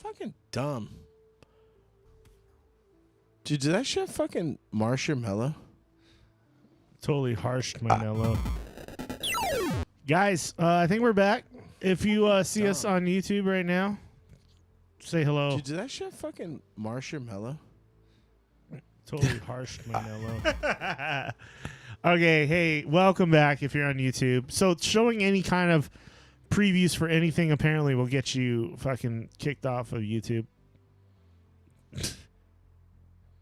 Fucking dumb. Dude, did that shit fucking marsh your mellow? Totally harshed my mellow. Guys, I think we're back. If you see us on YouTube right now, say hello. Dude, did that shit fucking marsh your mellow? Totally harshed my mellow. Okay, hey, welcome back if you're on YouTube. So showing any kind of previews for anything apparently will get you fucking kicked off of YouTube.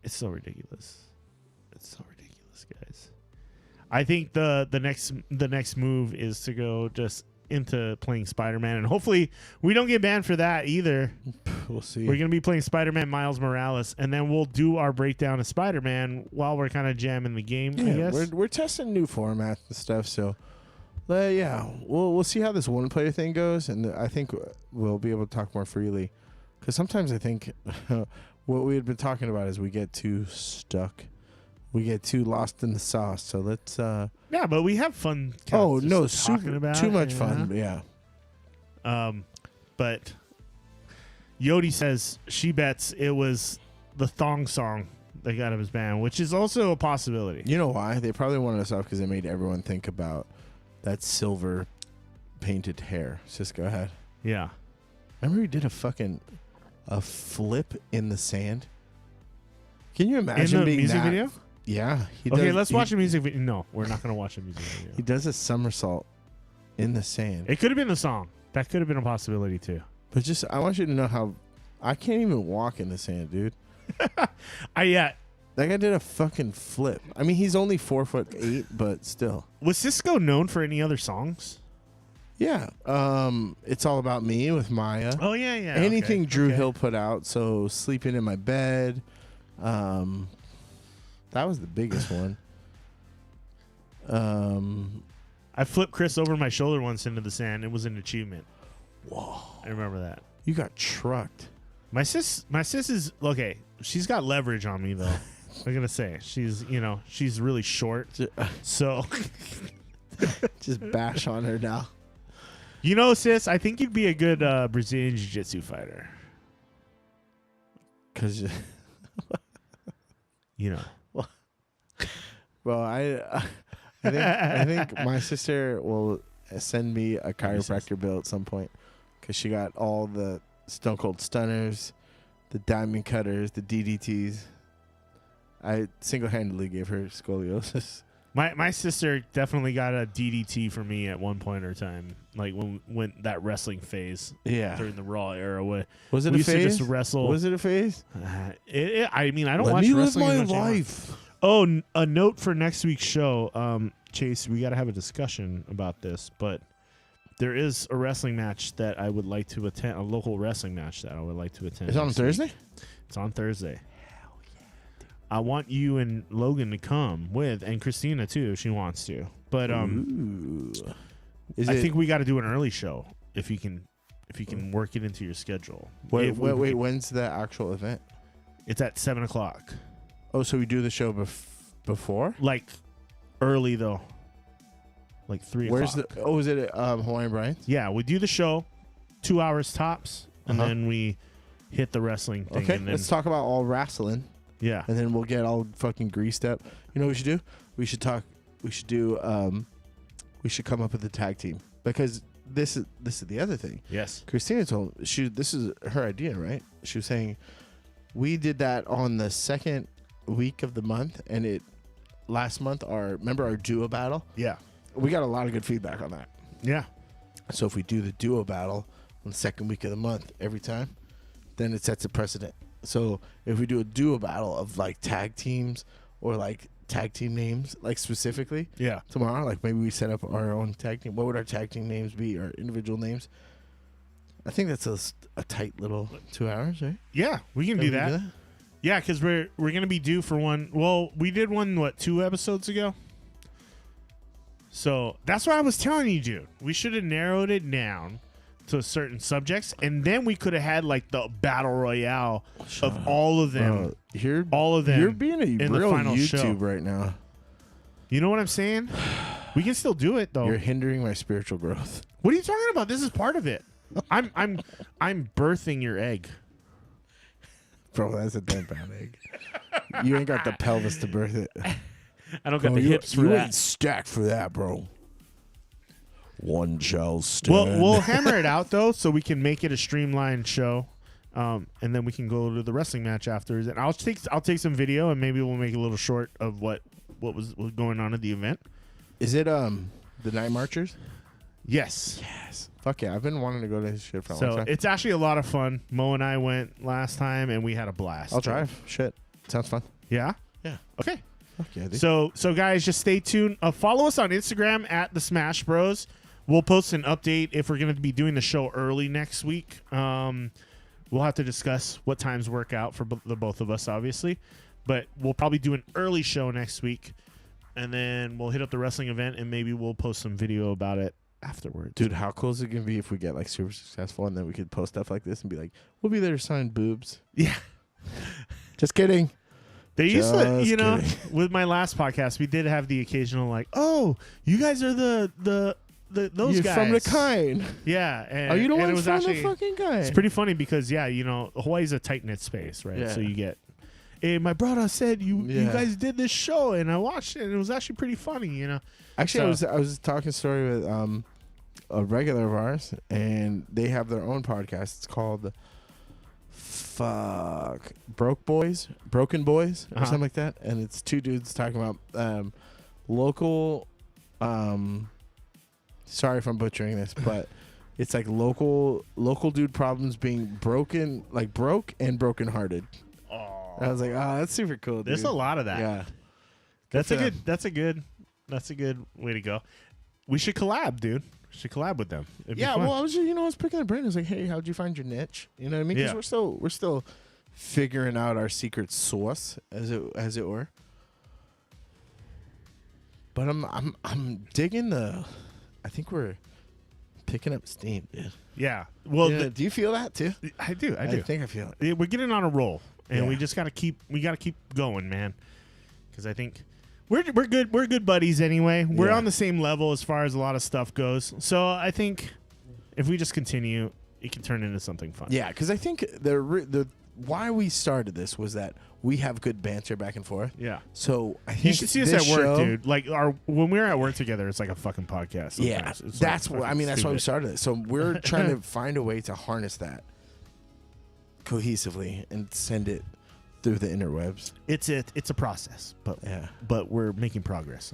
It's so ridiculous. It's so ridiculous, guys. I think the next move is to go just into playing Spider-Man, and hopefully we don't get banned for that either. We'll see. We're gonna be playing Spider-Man Miles Morales, and then we'll do our breakdown of Spider-Man while we're kind of jamming the game. I guess we're testing new formats and stuff. So, yeah, we'll see how this one-player thing goes, and I think we'll be able to talk more freely. Because sometimes I think what we had been talking about is we get too stuck. We get too lost in the sauce. So let's. Yeah, but we have fun. Oh no, talking about too much it, fun. Yeah. But Yodi says she bets it was the thong song that got him his ban, which is also a possibility. You know why? They probably wanted us off because they made everyone think about that silver painted hair. Just go ahead. Yeah. Remember he did a flip in the sand? Can you imagine in the being music that? video? Yeah. Okay, let's watch a music video. No, we're not going to watch a music video. He does a somersault in the sand. It could have been the song. That could have been a possibility too. But I want you to know how I can't even walk in the sand, dude. Yeah. That guy did a fucking flip. I mean, he's only 4'8", but still. Was Cisco known for any other songs? Yeah. It's All About Me with Maya. Oh yeah. Anything okay. Drew Hill put out. So Sleeping in My Bed. That was the biggest one. I flipped Chris over my shoulder once into the sand. It was an achievement. Whoa. I remember that. You got trucked. My sis is okay. She's got leverage on me though. I'm gonna say she's really short. So just bash on her now. Sis, I think you'd be a good Brazilian jiu-jitsu fighter. Cause well, I think my sister will send me a chiropractor bill at some point because she got all the Stone Cold Stunners, the Diamond Cutters, the DDTs. I single-handedly gave her scoliosis. My sister definitely got a DDT for me at one point or time, like when that wrestling phase. Yeah. During the Raw era, was it we a phase? used to just wrestle. Was it a phase? I mean, I don't Let watch me live wrestling my much anymore. life. Oh, a note for next week's show, Chase. We got to have a discussion about this, but there is a wrestling match that I would like to attend. A local wrestling match that I would like to attend. It's on Thursday. It's on Thursday. I want you and Logan to come with, and Christina too, if she wants to. But I think we got to do an early show if you can work it into your schedule. Wait, when's the actual event? It's at 7:00. Oh, so we do the show before? Like early though. Like 3:00. Where's the? Oh, is it at Hawaiian Brian's? Yeah, we do the show, 2 hours tops, and then we hit the wrestling thing. Okay, and then, let's talk about all wrestling. Yeah, and then we'll get all fucking greased up. You know what we should do? We should talk. We should do. We should come up with a tag team because this is the other thing. Yes, Christina told this is her idea, right? She was saying we did that on the second week of the month, and last month remember our duo battle? Yeah, we got a lot of good feedback on that. Yeah. So if we do the duo battle on the second week of the month every time, then it sets a precedent. So if we do a duo battle of like tag teams or like tag team names, like specifically, tomorrow, like maybe we set up our own tag team. What would our tag team names be? Our individual names? I think that's a tight little 2 hours, right? Yeah, we can do that. Yeah, because we're gonna be due for one. Well, we did one 2 episodes ago. So that's what I was telling you, dude. We should have narrowed it down to certain subjects, and then we could have had like the battle royale of all of them. All of them. You're being a real YouTube right now. You know what I'm saying? We can still do it though. You're hindering my spiritual growth. What are you talking about? This is part of it. I'm birthing your egg. Bro, that's a 10-pound egg. You ain't got the pelvis to birth it. I don't got the hips for you that. ain't stacked for that, bro. One shall stand. We'll hammer it out though, so we can make it a streamlined show, and then we can go to the wrestling match afterwards. And I'll take some video, and maybe we'll make a little short of what was going on at the event. Is it the Night Marchers? Yes. Fuck yeah! I've been wanting to go to this shit for a long So time. it's actually a lot of fun. Mo and I went last time, and we had a blast. I'll drive. Shit, sounds fun. Yeah. Yeah. Okay. Fuck yeah, dude. So guys, just stay tuned. Follow us on Instagram at the Smash Bros. We'll post an update if we're going to be doing the show early next week. We'll have to discuss what times work out for the both of us, obviously. But we'll probably do an early show next week, and then we'll hit up the wrestling event, and maybe we'll post some video about it afterwards. Dude, how cool is it gonna be if we get like super successful and then we could post stuff like this and be like, "We'll be there to sign boobs." Yeah. Just kidding. They used to, Just kidding. with my last podcast, we did have the occasional like, "Oh, you guys are those You're guys from the kind. Yeah, and Are you the and it ones was from actually the fucking kind? it's pretty funny because Hawaii's a tight knit space, right? Yeah. So you get, hey, my brother said you Yeah. guys did this show, and I watched it, and it was actually pretty funny, Actually, So- I was talking a story with a regular of ours, and they have their own podcast. It's called Broken Boys, or Uh-huh. something like that. And it's two dudes talking about local. Sorry if I'm butchering this, but it's like local dude problems being broke and brokenhearted. Oh, And I was like, oh, that's super cool, dude. there's a lot of that. Yeah. That's a for good. That's a good way to go. We should collab, dude. We should collab with them. It'd be Yeah, fun. well, I was picking their brain. I was like, hey, how'd you find your niche? You know what I mean? Because Yeah. we're still figuring out our secret sauce, as it were. But I'm digging I think we're picking up steam, dude. Yeah. Well, Yeah, do you feel that too? I do. I think I feel it. Yeah, we're getting on a roll, and Yeah. we just gotta keep going, man. Because I think we're good buddies anyway. We're Yeah. on the same level as far as a lot of stuff goes. So I think if we just continue, it can turn into something fun. Yeah, because I think the why we started this was that we have good banter back and forth. Yeah. So I think You should see us at this work, show- dude. Like when we're at work together, it's like a fucking podcast. Yeah, sometimes. It's that's like what I fucking mean. That's why we stupid. started it. So we're trying to find a way to harness that cohesively and send it through the interwebs. It's a process, Yeah, but we're making progress.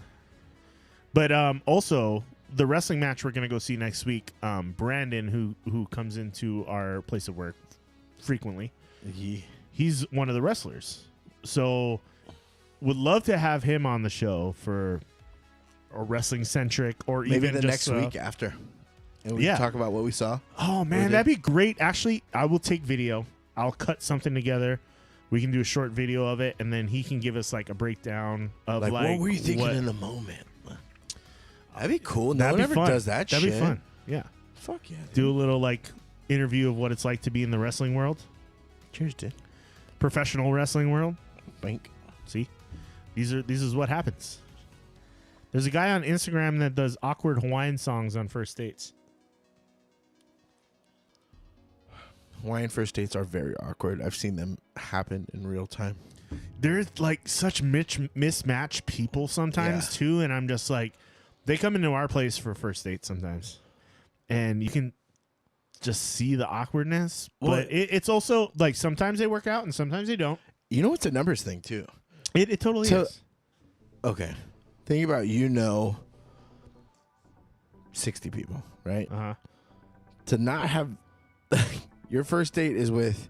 But also the wrestling match we're gonna go see next week. Brandon, who comes into our place of work frequently, he's one of the wrestlers. So would love to have him on the show for a wrestling centric or maybe even the just next week after, and we yeah. can talk about what we saw. Oh man, that'd be great. Actually, I will take video. I'll cut something together. We can do a short video of it, and then he can give us like a breakdown of like what were you thinking what- in the moment? That'd be cool. No That'd one be ever fun. does that That'd shit. be fun. Yeah. Fuck yeah. Dude. Do a little like interview of what it's like to be in the wrestling world, Cheers, dude. professional wrestling world. Bank. See, this is what happens. There's a guy on Instagram that does awkward Hawaiian songs on first dates. Hawaiian first dates are very awkward. I've seen them happen in real time. There's like such mismatched people sometimes Yeah. too, and I'm just like, they come into our place for first dates sometimes, and you can just see the awkwardness. Well, but it's also like sometimes they work out and sometimes they don't. You know what's a numbers thing too? It totally So- is. Okay. Think about 60 people, right? Uh huh. To not have your first date is with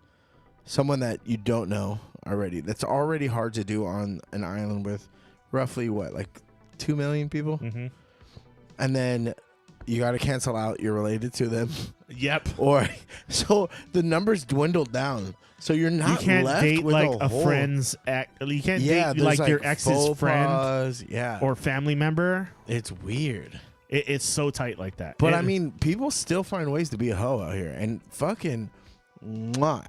someone that you don't know already. That's already hard to do on an island with roughly what, like 2 million people? Mm-hmm. And then you got to cancel out you're related to them. Yep. Or so the numbers dwindled down. So you're not You can't left date with like a whole, friend's ex. You can't yeah, date there's like your ex's faux friend pas. Yeah. or family member. It's weird. It's so tight like that. But And- I mean, people still find ways to be a hoe out here, and fucking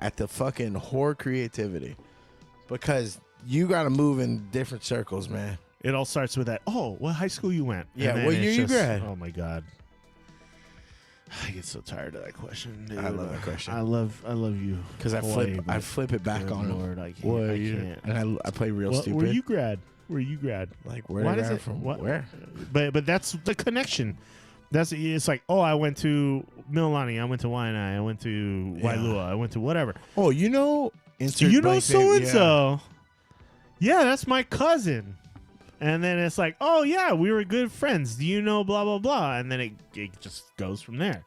at the fucking whore creativity, because you got to move in different circles, man. it all starts with that. Oh, what high school you went? Yeah, And then what it's year you just- grad? Oh my god. I get so tired of that question, dude. I love that question. I love you. Because I flip it back on him. Lord, I can't. What I year? can't. And I play real stupid. Where you grad? Like where Why did I does grad it from? what- Where? But that's the connection. It's like, oh, I went to Mililani, I went to Waianae, I went to Wailua, I went to whatever. Oh, you know, You know so and so. Yeah, that's my cousin. And then it's like, oh yeah, we were good friends. Do you know blah blah blah? And then it just goes from there.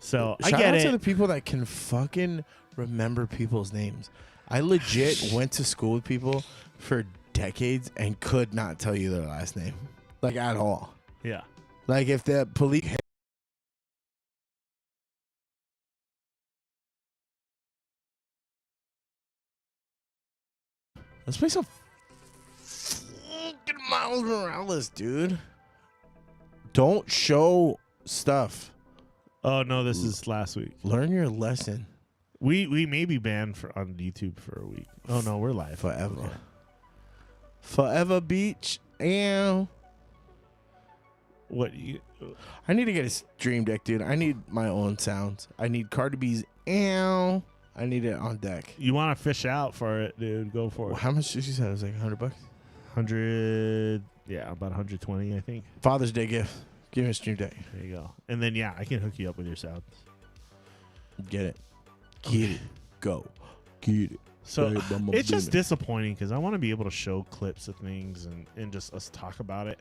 So I Shout get out it. to the people that can fucking remember people's names. I legit went to school with people for decades and could not tell you their last name, like at all. Yeah. Like if the police. Let's play some fucking Miles Morales, dude. Don't show stuff. Oh no, this is last week. Learn your lesson. We may be banned on YouTube for a week. Oh no, we're live Forever. Okay. Forever Beach. Ow. What? I need to get a stream deck, dude. I need my own sounds. I need Cardi B's ow. I need it on deck. You want to fish out for it, dude? Go for it. How much did she say? It was like $100. 100, yeah, about 120, I think. Father's Day gift. Give me a stream deck. There you go. And then I can hook you up with your sound. Get it. Get it. Go. Get it. So Say it, it's just disappointing because I want to be able to show clips of things and just us talk about it.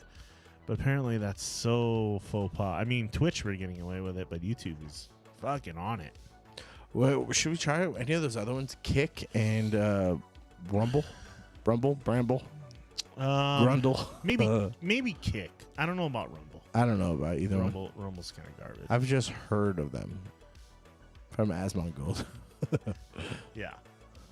But apparently that's so faux pas. I mean, Twitch we're getting away with it, but YouTube is fucking on it. Well, should we try any of those other ones? Kick and Rumble? Bramble? Grundle? Maybe Kick. I don't know about Rumble. I don't know about either one. Rumble's kind of garbage. I've just heard of them from Asmon Gold. Yeah.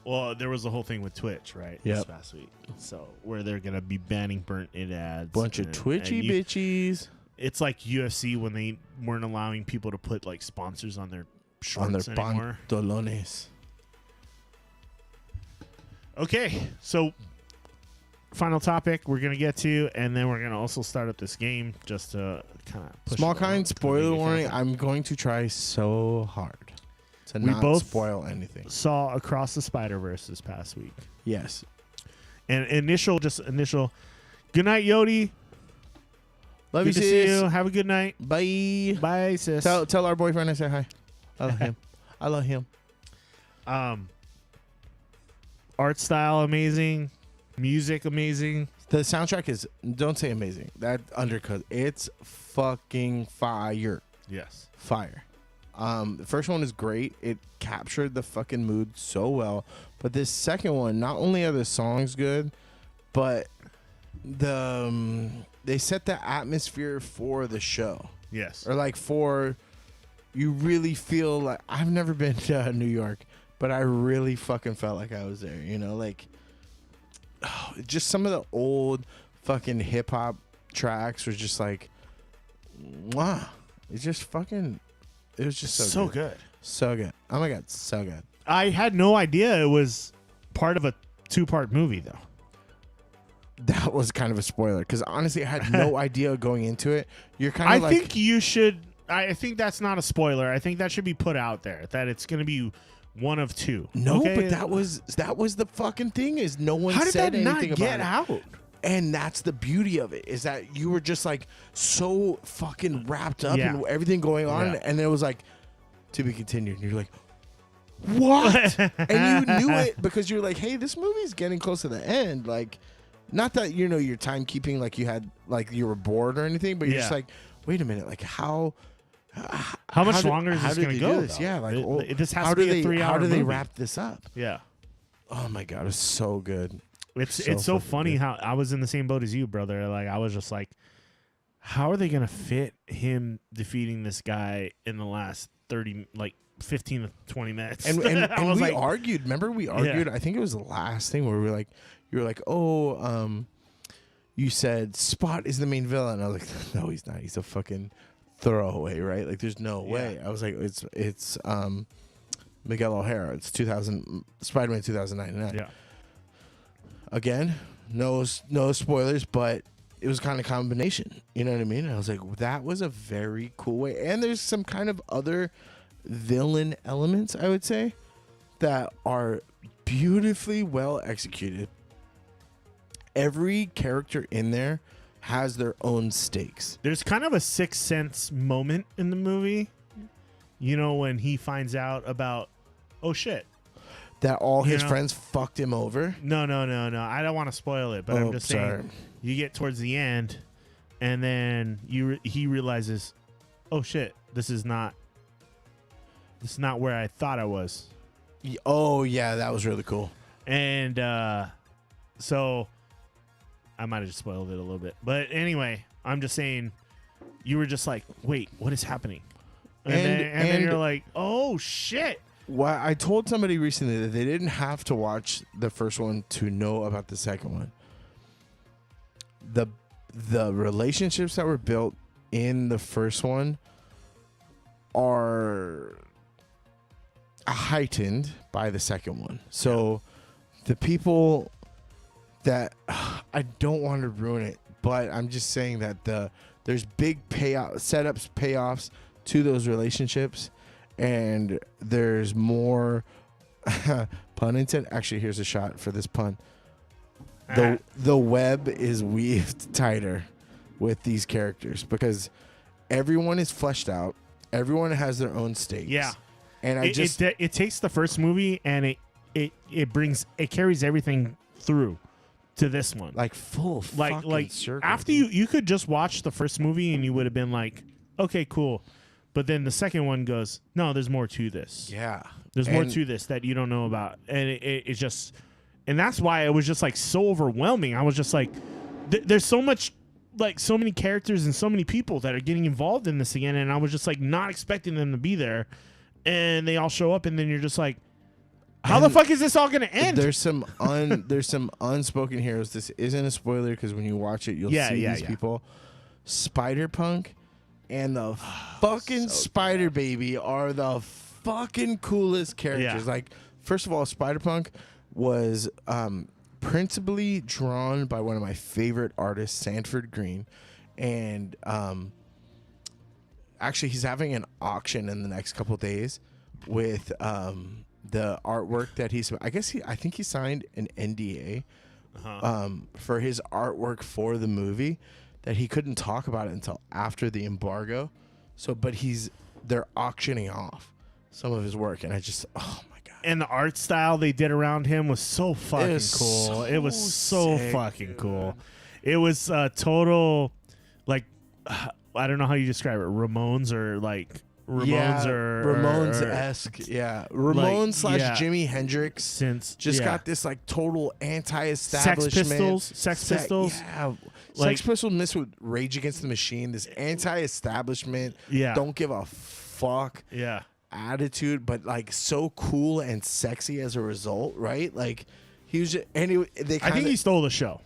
Well, there was a whole thing with Twitch, right? Yep. This past week. So where they're gonna be banning burnt in ads. Bunch of twitchy bitches. It's like UFC when they weren't allowing people to put like sponsors on their shorts On their anymore. pantalones. Okay, so final topic we're gonna get to, and then we're gonna also start up this game just to kind of push Small it along. kind spoiler Maybe warning. something. I'm going to try so hard to We not both- spoil anything. Saw Across the Spider-Verse this past week, Yes. and initial. Good night, Yodi. Love Good you, to see sis. you. Have a good night. Bye. Bye, sis. Tell our boyfriend I say hi. I love him. I love him. Art style amazing, music amazing. The soundtrack is, don't say amazing. That undercut. It's fucking fire. Yes. Fire. The first one is great. It captured the fucking mood so well. But this second one, not only are the songs good, but they set the atmosphere for the show. Yes. Or like you really feel like, I've never been to New York, but I really fucking felt like I was there, you know, like just some of the old fucking hip hop tracks were just like, wow. It's just fucking, it was just so good. So good. Oh my God. So good. I had no idea it was part of a 2-part movie though. That was kind of a spoiler because honestly, I had no idea going into it. You're kind of I like, think you should. I think that's not a spoiler. I think that should be put out there that it's going to be one of two. no, okay? but that was the fucking thing is no one How did said that not anything get about it. out? And that's the beauty of it is that you were just like so fucking wrapped up Yeah. in everything going on, Yeah. and it was like to be continued. And you're like, what? And you knew it because you're like, hey, this movie's getting close to the end. Like, not that you know your timekeeping, like you had, like you were bored or anything, but you're just Yeah. like, wait a minute, like how How much did- longer is how this did going to they do go? this? though? Yeah, like this has how to do be a they 3-hour how do they movie. wrap this up? Yeah. Oh my God, it's so good. It's So so fucking funny good. how I was in the same boat as you, brother. Like I was just like, how are they gonna fit him defeating this guy in the last 15 to 20 minutes? And, I was we like, argued. Remember, we argued. I think it was the last thing where we were like, you were like, oh, you said Spot is the main villain. I was like, no, he's not. He's a fucking throwaway, right? Like, there's no way. I was like, it's Miguel O'Hara. It's Spider-Man 2099. yeah, Again, no spoilers, but it was kind of combination. You know what I mean? I was like, that was a very cool way. And there's some kind of other villain elements, I would say, that are beautifully well executed. Every character in there has their own stakes. There's kind of a Sixth Sense moment in the movie. You know, when he finds out about, oh shit, That all his friends fucked him over. No. I don't want to spoil it, but I'm just saying. You get towards the end, and then he realizes, oh shit, this is not where I thought I was. Oh yeah, that was really cool. And so I might have just spoiled it a little bit, but anyway, I'm just saying, you were just like, wait, what is happening? And then you're like, oh shit. Well, I told somebody recently that they didn't have to watch the first one to know about the second one. The relationships that were built in the first one are heightened by the second one. So the people that I don't want to ruin it, but I'm just saying that there's big setups, payoffs to those relationships. And there's more pun intended. Actually, here's a shot for this pun. The web is weaved tighter with these characters because everyone is fleshed out. Everyone has their own stakes. Yeah, and it takes the first movie and it carries everything through to this one, like full like circle. After you could just watch the first movie and you would have been like, okay, cool. But then the second one goes, no, there's more to this. Yeah. There's more to this that you don't know about. And it's just, and that's why it was just like so overwhelming. I was just like, there's so much, like so many characters and so many people that are getting involved in this again. And I was just like not expecting them to be there. And they all show up and then you're just like, how the fuck is this all going to end? There's some unspoken heroes. This isn't a spoiler because when you watch it, you'll see these people. Spider-Punk and the fucking Spider Baby are the fucking coolest characters. Yeah. Like, first of all, Spider-Punk was principally drawn by one of my favorite artists, Sanford Green. And actually, he's having an auction in the next couple days with the artwork that I think he signed an NDA for his artwork for the movie. That he couldn't talk about it until after the embargo. But they're auctioning off some of his work, and oh my god! And the art style they did around him was so fucking cool. It was so sick, fucking dude. cool. It was total, like, I don't know how you describe it, Ramones or like Ramones-esque, Ramones / Jimi Hendrix got this like total anti-establishment. Sex Pistols, Sex Pistols mixed with Rage Against the Machine. This anti-establishment, don't give a fuck, attitude, but like so cool and sexy as a result, right? Like he was. I think he stole the show.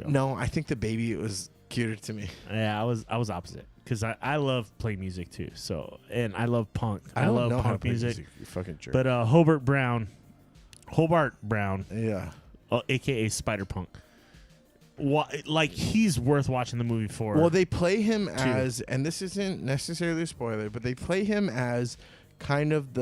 No, I think the Baby was cuter to me. Yeah, I was opposite. Because I love play music too, and I love punk. I love know punk music. You fucking jerk. But Hobart Brown, yeah, aka Spider Punk, like he's worth watching the movie for. Well, they play him as, and this isn't necessarily a spoiler, but they play him as kind of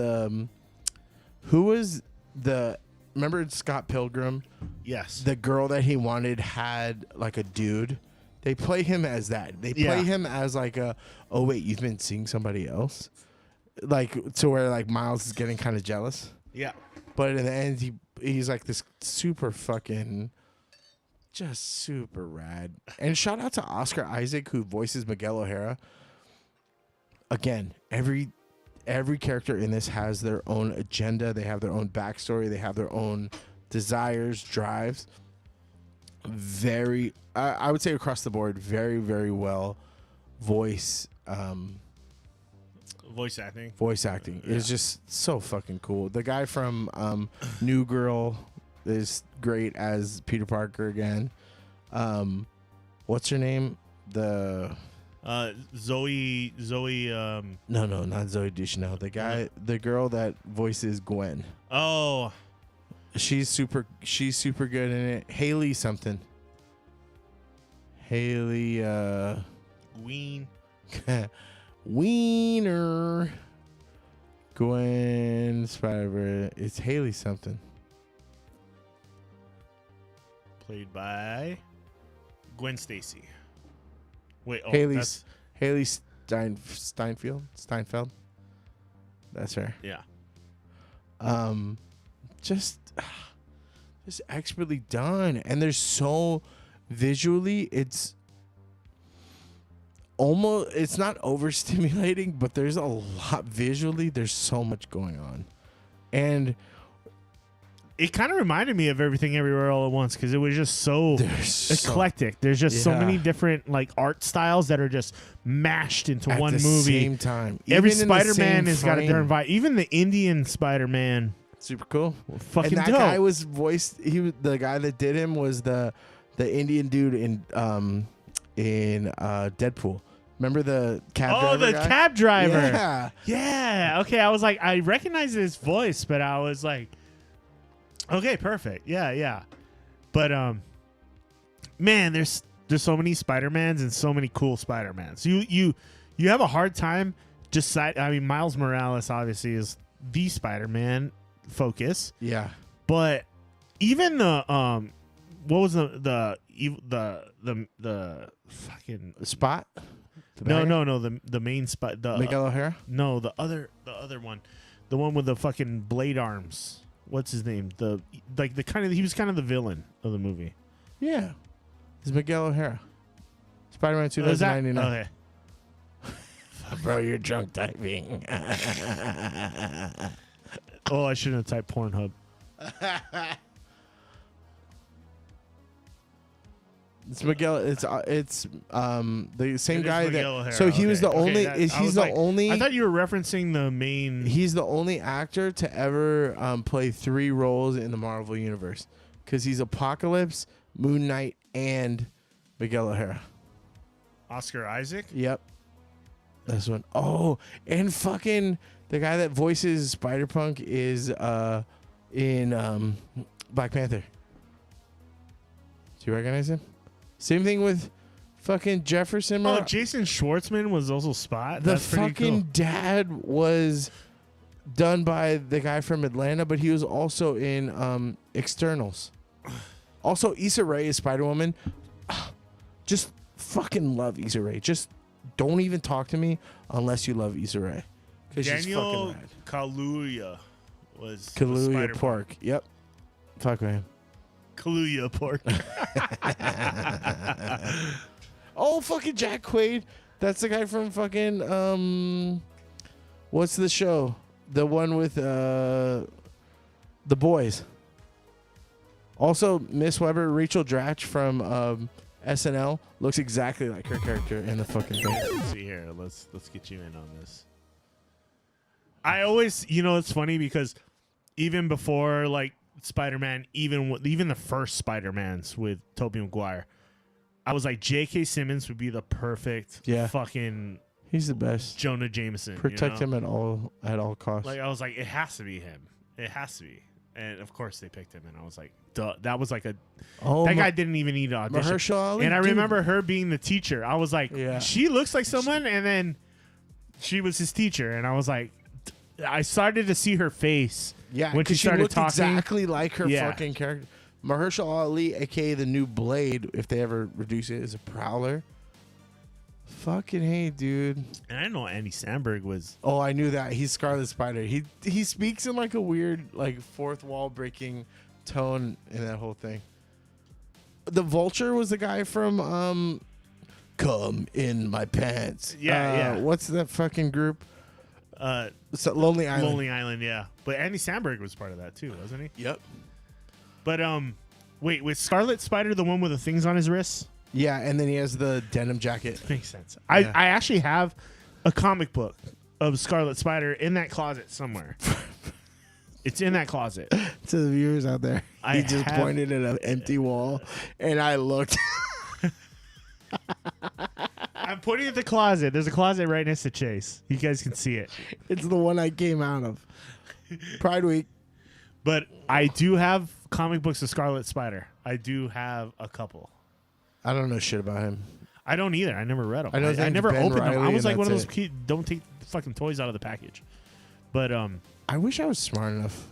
remember Scott Pilgrim? Yes. The girl that he wanted had like a dude. They play him as that. They play him as like oh wait, you've been seeing somebody else? Like, to where like Miles is getting kind of jealous. Yeah. But in the end, he's like this super fucking, just super rad. And shout out to Oscar Isaac, who voices Miguel O'Hara. Again, every character in this has their own agenda. They have their own backstory. They have their own desires, drives. I would say across the board, very, very well voice acting is just so fucking cool. The guy from New Girl is great as Peter Parker again. What's her name? Zoe. No, not Zoe Deschanel. The girl that voices Gwen. Oh, she's super good in it. Haley something. Haley Ween. Wiener. Gwen Spider. It's Haley something. Played by Gwen Stacy. Wait, Haley Steinfeld. That's her. Yeah. Just expertly done, and there's so visually, it's not overstimulating, but there's a lot visually. There's so much going on, and it kind of reminded me of Everything Everywhere All at Once because it was just so eclectic. There's just so many different like art styles that are just mashed into one movie. At the same time, every Spider-Man has got a different vibe. Even the Indian Spider-Man, super cool. Fucking and that dope. guy was voiced. The guy that did him was the Indian dude in Deadpool. Remember the cab driver? Oh, the guy? cab driver. Yeah. Yeah. Okay, I was like, I recognized his voice, but I was like, okay, perfect. Yeah. But man, there's so many Spider-Mans and so many cool Spider-Mans. You have a hard time Miles Morales obviously is the Spider-Man focus. Yeah. But even the what was the fucking Spot? No, the main spot, the Miguel O'Hara? No, the other one. The one with the fucking blade arms. What's his name? He was kind of the villain of the movie. Yeah. It's Miguel O'Hara. Spider-Man 2099. Okay. Bro, you're drunk typing. Oh, I shouldn't have typed Pornhub. It's Miguel. It's the same guy that. O'Hara. So he was the only. He's the only. I thought you were referencing the main. He's the only actor to ever play 3 roles in the Marvel universe, because he's Apocalypse, Moon Knight, and Miguel O'Hara. Oscar Isaac. Yep. This one. Oh, and fucking the guy that voices Spider-Punk is in Black Panther. Do you recognize him? Same thing with fucking Jefferson. Oh, Jason Schwartzman was also Spot. The That's pretty fucking cool. dad was done by the guy from Atlanta, but he was also in Externals. Also, Issa Rae is Spider-Woman. Just fucking love Issa Rae. Just don't even talk to me unless you love Issa Rae. Daniel Kaluuya was Kaluuya Pork. Yep. Fuck with him. Kaluuya Pork. Oh, fucking Jack Quaid. That's the guy from fucking what's the show? The one with The Boys. Also, Miss Weber, Rachel Dratch from SNL looks exactly like her character in the fucking thing. Let's see here. Let's get you in on this. I always, it's funny because even before like Spider-Man, even the first Spider-Mans with Tobey Maguire, I was like, J.K. Simmons would be the perfect fucking. He's the best. Jonah Jameson. Protect him at all costs. Like I was like, it has to be him. It has to be. And of course they picked him, and I was like, duh. That was like that guy didn't even need an audition. Mahershala Ali, and I remember her being the teacher. I was like, she looks like someone, and then she was his teacher, and I was like, I started to see her face. Yeah, when she started talking, exactly like her fucking character. Mahershala Ali, aka the new Blade, if they ever reduce it, is a Prowler. Fucking hey, dude. And I didn't know Andy Samberg was. Oh, I knew that. He's Scarlet Spider. He speaks in like a weird, like fourth wall breaking tone in that whole thing. The Vulture was the guy from Come in My Pants. Yeah. What's that fucking group? Lonely Island. Lonely Island, yeah. But Andy Samberg was part of that too, wasn't he? Yep. But wait, was Scarlet Spider the one with the things on his wrists? Yeah, and then he has the denim jacket. Makes sense. I actually have a comic book of Scarlet Spider in that closet somewhere. It's in that closet. To the viewers out there, he just pointed at an empty wall, and I looked. I'm pointing at the closet. There's a closet right next to Chase. You guys can see it. It's the one I came out of. Pride Week. But I do have comic books of Scarlet Spider. I do have a couple. I don't know shit about him. I don't either. I never read them. I know his I name's never Ben opened them. I Reilly, was like and one of that's those kids, don't take the fucking toys out of the package. But I wish I was smart enough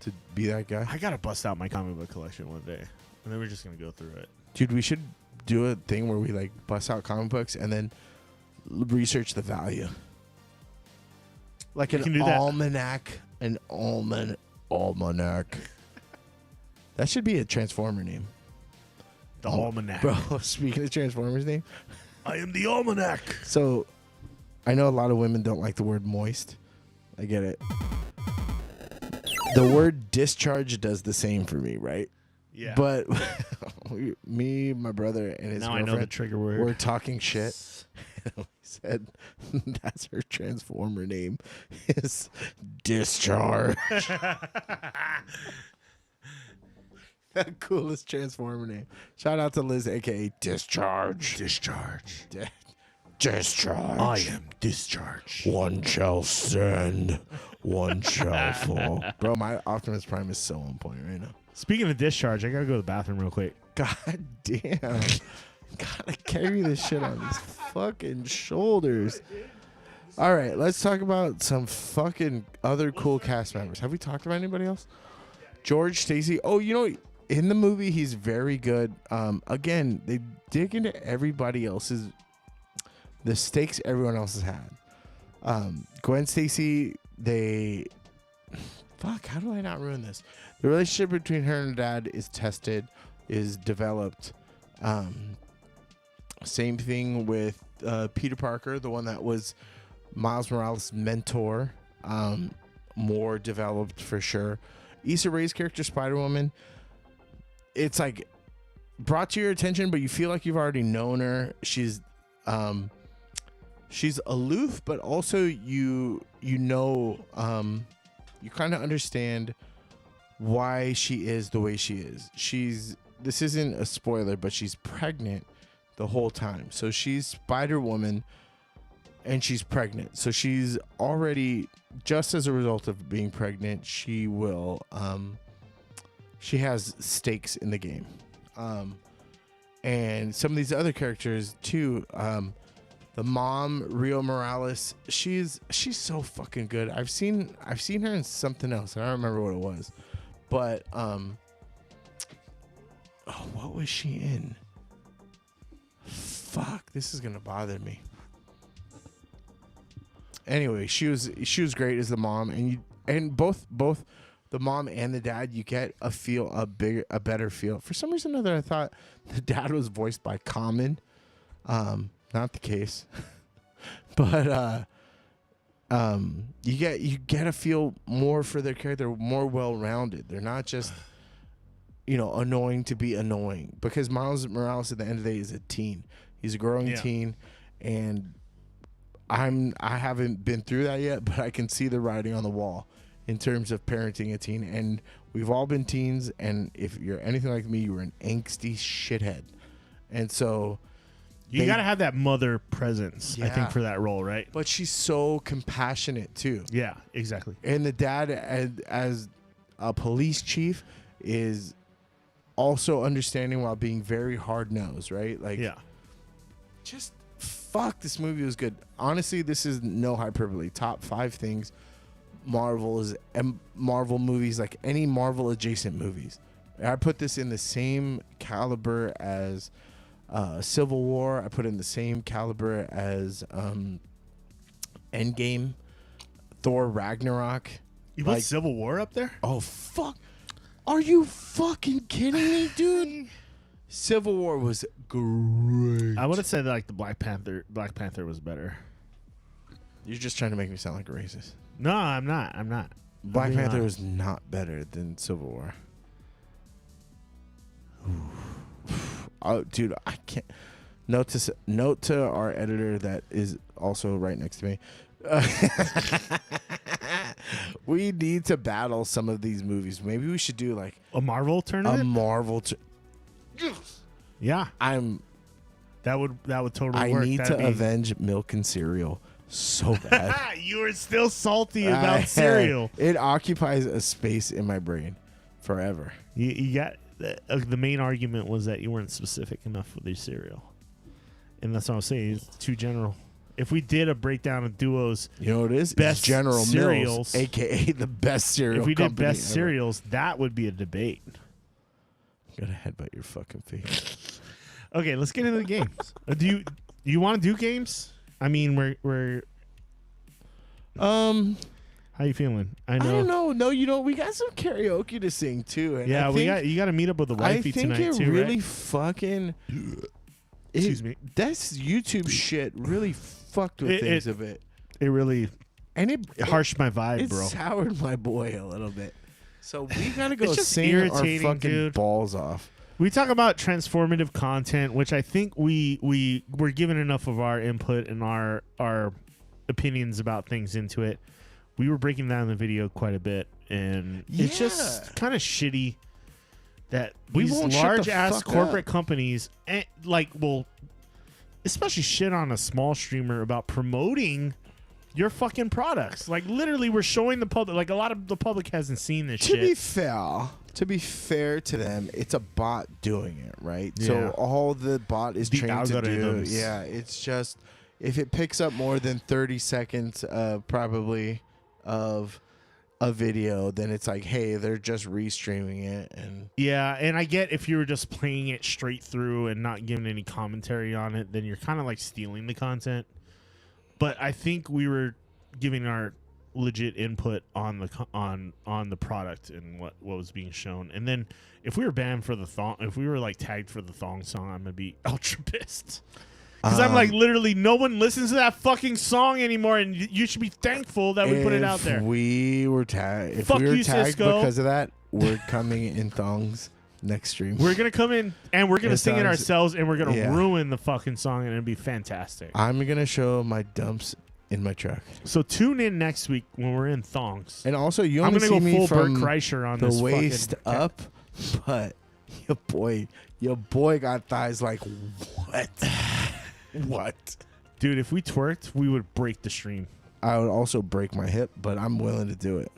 to be that guy. I gotta bust out my comic book collection one day, and then we're just gonna go through it. Dude, we should do a thing where we like bust out comic books and then research the value. Like We can an do that. almanac. An almanac. That should be a Transformer name. The Almanac. Bro, speaking of Transformers name. I am the Almanac. So, I know a lot of women don't like the word moist. I get it. The word discharge does the same for me, right? Yeah. But me, my brother, and his now I know the girlfriend trigger word. were talking shit. We said that's her Transformer name is Discharge. The coolest Transformer name. Shout out to Liz, aka Discharge. Discharge. Discharge. I am Discharge. One shall stand, one shall fall. Bro, my Optimus Prime is so on point right now. Speaking of discharge, I gotta go to the bathroom real quick. God damn. Gotta carry this shit on these fucking shoulders. All right, let's talk about some fucking other cool cast members. Have we talked about anybody else? George Stacy. Oh, you know, in the movie, he's very good. Again, they dig into everybody else's, the stakes everyone else has had. Gwen Stacy, how do I not ruin this? The relationship between her and her dad is tested, is developed. Same thing with Peter Parker, the one that was Miles Morales' mentor. More developed for sure. Issa Rae's character, Spider-Woman, it's like brought to your attention, but you feel like you've already known her. She's aloof, but also you kind of understand why she is the way she is. This isn't a spoiler, but she's pregnant the whole time. So she's Spider-Woman and she's pregnant. So she's already, just as a result of being pregnant, she has stakes in the game. And some of these other characters too, the mom, Rio Morales, she's so fucking good. I've seen her in something else. I don't remember what it was. But what was she in? Fuck, this is gonna bother me. Anyway, she was great as the mom, and both the mom and the dad, you get a better feel. For some reason or other, I thought the dad was voiced by Common. Not the case, but you get a feel more for their character. They're more well-rounded. They're not just annoying to be annoying, because Miles Morales at the end of the day is a teen. He's a growing teen, and I haven't been through that yet, but I can see the writing on the wall in terms of parenting a teen. And we've all been teens, and if you're anything like me, you were an angsty shithead. And so you got to have that mother presence, I Yeah. think, for that role, right? but she's so compassionate too. Yeah, exactly. And the dad, as a police chief, is also understanding while being very hard-nosed, right? Like, Yeah. just fuck, this movie was good. Honestly, this is no hyperbole. Top 5 things Marvel movies, like any Marvel adjacent movies. I put this in the same caliber as Civil War. I put it in the same caliber as Endgame, Thor Ragnarok. You put Civil War up there? Oh, fuck. Are you fucking kidding me, dude? Civil War was great. I would have said like the Black Panther was better. You're just trying to make me sound like a racist. No, I'm not. Black being Panther honest. was not better than Civil War. Oh, dude, I can't. Note to our editor that is also right next to me. We need to battle some of these movies. Maybe we should do like A Marvel a tournament? Marvel. Yeah. That would totally I work. need to That'd be- avenge milk and cereal so bad. You are still salty about cereal. It occupies a space in my brain forever. You got the main argument was that you weren't specific enough with your cereal, and that's what I'm saying. It's too general. If we did a breakdown of Duo's, you know what it is? Best it's General cereals, Mills, aka the best cereal. If we did company best ever. cereals, that would be a debate. You gotta headbutt your fucking face. Okay, let's get into the games. Do you want to do games? I mean, we're how you feeling? I don't know. No, we got some karaoke to sing too. And yeah, you got to meet up with the wifey tonight too, I think it really right? fucking. Excuse me. That's YouTube shit. Really fucked with things a bit. It really and it harshed my vibe, it bro. It soured my boy a little bit. So we gotta go just sing our irritating, fucking dude. balls off. We talk about transformative content, which I think we're given enough of our input and our opinions about things into it. We were breaking down the video quite a bit, and it's just kind of shitty that these large ass corporate companies will especially shit on a small streamer about promoting your fucking products. Like literally, we're showing the public. Like a lot of the public hasn't seen this shit. To be fair to them, it's a bot doing it, right? Yeah. So all the bot is The trained to do, algorithms. yeah, it's just if it picks up more than 30 seconds, probably of a video, then it's like, hey, they're just restreaming it, and yeah, and I get if you were just playing it straight through and not giving any commentary on it, then you're kind of like stealing the content. But I think we were giving our legit input on the on the product and what was being shown. And then if we were banned for the thong, if we were like tagged for the thong song, I'm gonna be ultra pissed. Because I'm like, literally, no one listens to that fucking song anymore, and you should be thankful that we put it out there. If we were tagged Cisco. because of that, we're coming in thongs next stream. We're gonna come in and we're gonna sing it ourselves, and we're gonna Yeah. ruin the fucking song, and it'll be fantastic. I'm gonna show my dumps in my truck. So tune in next week when we're in thongs. And also, you I'm only gonna see go me full Bert from Kreischer on the this waist fucking up, but your boy got thighs like what? What? Dude, if we twerked, we would break the stream. I would also break my hip, but I'm willing to do it.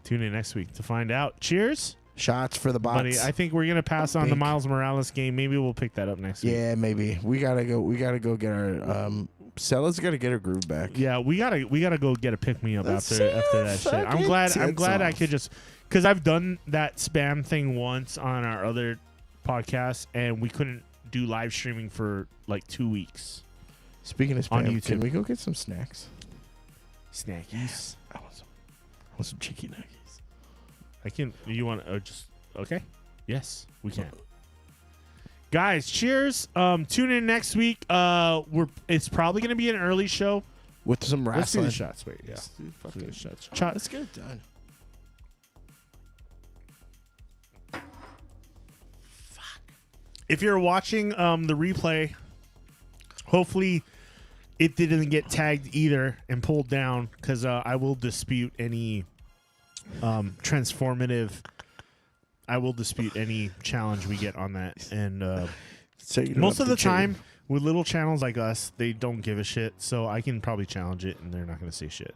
Tune in next week to find out. Cheers. Shots for the bots. Buddy, I think we're gonna pass on the Miles Morales game. Maybe we'll pick that up next week. Yeah, maybe. We gotta go get our Stella's gotta get her groove back. Yeah, we gotta go get a pick me up Let's after that shit. I'm glad I off. could just because I've done that spam thing once on our other podcast, and we couldn't do live streaming for like 2 weeks. Speaking of On spam, YouTube. can we go get some snacks? Snackies. I want some chicken nuggets. I can. You want to just okay? Yes, we can. Guys, cheers. Tune in next week. It's probably gonna be an early show. With some Let's do wrestling. the shots. Wait, yeah. Let's do Let's do fucking the shots. Let's get it done. If you're watching the replay, hopefully it didn't get tagged either and pulled down, because I will dispute any transformative. I will dispute any challenge we get on that. And So you don't most have of the to change. time, with little channels like us, they don't give a shit. So I can probably challenge it, and they're not going to say shit.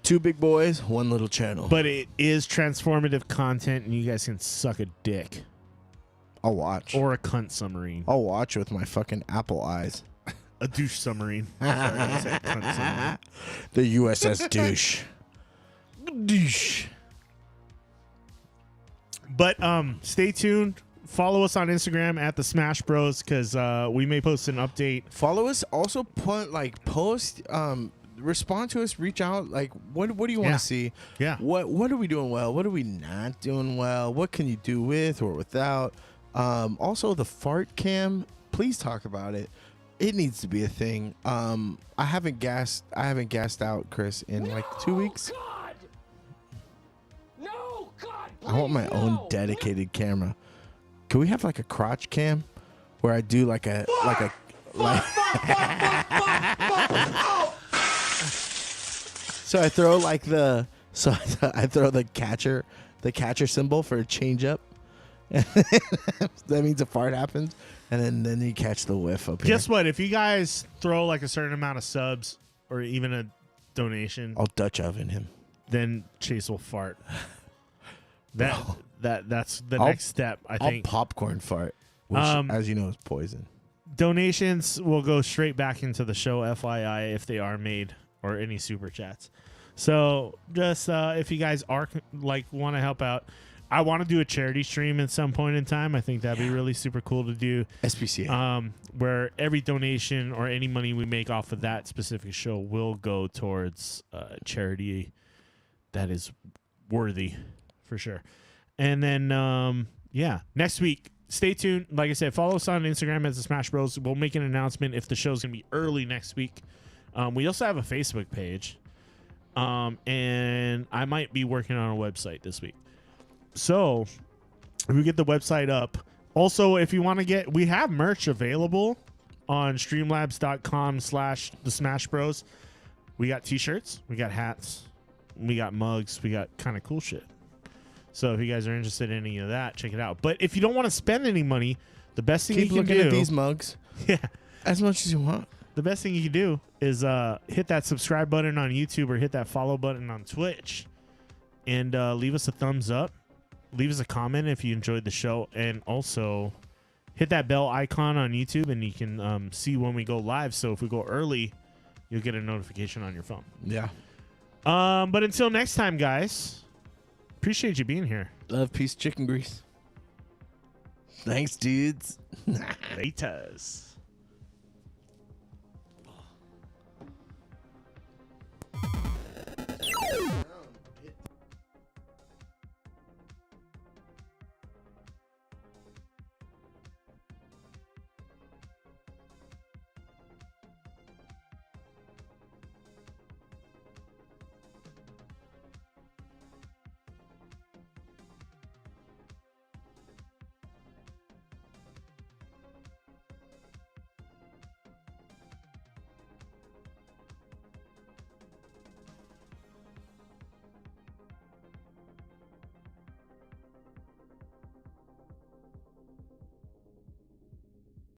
Two big boys, one little channel. But it is transformative content, and you guys can suck a dick I'll watch. or a cunt submarine, I'll watch with my fucking Apple eyes. a douche submarine. Sorry, I said cunt submarine. The USS douche. Douche. But stay tuned. Follow us on Instagram at the Smash Bros, because we may post an update. Follow us. Also, post. Respond to us. Reach out. Like, what do you want Yeah. to see? Yeah. What are we doing well? What are we not doing well? What can you do with or without? Also, the fart cam. Please talk about it. It needs to be a thing. I haven't gassed out Chris in like 2 weeks. God! No, God! I want my please, own no. dedicated camera. Can we have like a crotch cam where I do like a so I throw like I throw the catcher symbol for a change up. That means a fart happens, and then you catch the whiff up here. Guess what? If you guys throw like a certain amount of subs or even a donation, I'll Dutch oven him. then Chase will fart. That that's the I'll- next step. I I'll think popcorn fart, which, as you know, is poison. donations will go straight back into the show, FYI, if they are made, or any super chats. So just if you guys are want to help out, I want to do a charity stream at some point in time. I think that'd be really super cool to do. SPCA. Where every donation or any money we make off of that specific show will go towards charity that is worthy, for sure. And then, next week, stay tuned. Like I said, follow us on Instagram as the Smash Bros. We'll make an announcement if the show's going to be early next week. We also have a Facebook page. And I might be working on a website this week. So if we get the website up, also, if you want to we have merch available on streamlabs.com/the Smash Bros. We got t-shirts, we got hats, we got mugs, we got kind of cool shit. So if you guys are interested in any of that, check it out. But if you don't want to spend any money, the best thing Keep you can looking do, at these mugs. yeah, As much as you want. the best thing you can do is hit that subscribe button on YouTube or hit that follow button on Twitch, and leave us a thumbs up. Leave us a comment if you enjoyed the show, and also hit that bell icon on YouTube, and you can see when we go live. So if we go early, you'll get a notification on your phone. Yeah. But until next time, guys, appreciate you being here. Love, peace, chicken grease. Thanks, dudes. Laters.